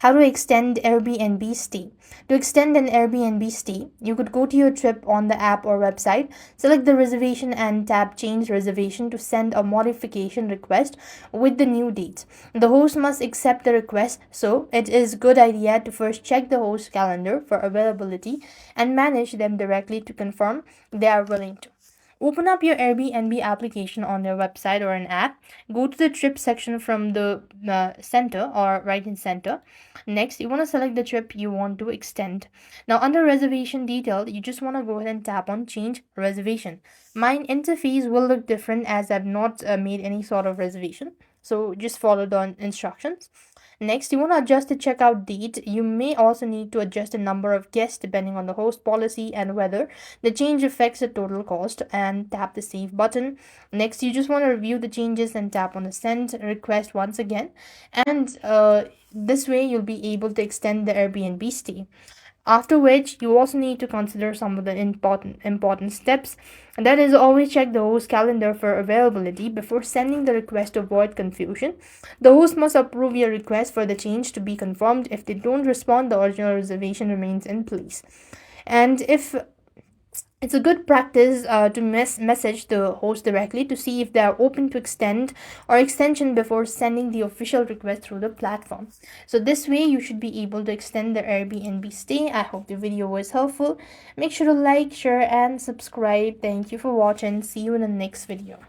How to extend Airbnb stay. To extend an Airbnb stay, you could go to your trip on the app or website, select the reservation and tap change reservation to send a modification request with the new date. The host must accept the request, so it is good idea to first check the host calendar for availability and manage them directly to confirm they are willing to. Open up your Airbnb application on your website or an app. Go to the trip section from the center or right in center. Next, you want to select the trip you want to extend. Now, under reservation detail, you just want to go ahead and tap on change reservation. Mine interface will look different as I've not made any sort of reservation. So just follow the instructions. Next, you want to adjust the checkout date. You may also need to adjust the number of guests depending on the host policy and whether the change affects the total cost, and tap the save button. Next, you just want to review the changes and tap on the send request once again. And this way, you'll be able to extend the Airbnb stay. After which, you also need to consider some of the important steps. And that is, always check the host calendar for availability before sending the request to avoid confusion. The host must approve your request for the change to be confirmed. If they don't respond, the original reservation remains in place. And if it's a good practice to message the host directly to see if they are open to extend or extension before sending the official request through the platform. So this way you should be able to extend the Airbnb stay. I hope the video was helpful. Make sure to like, share and subscribe. Thank you for watching. See you in the next video.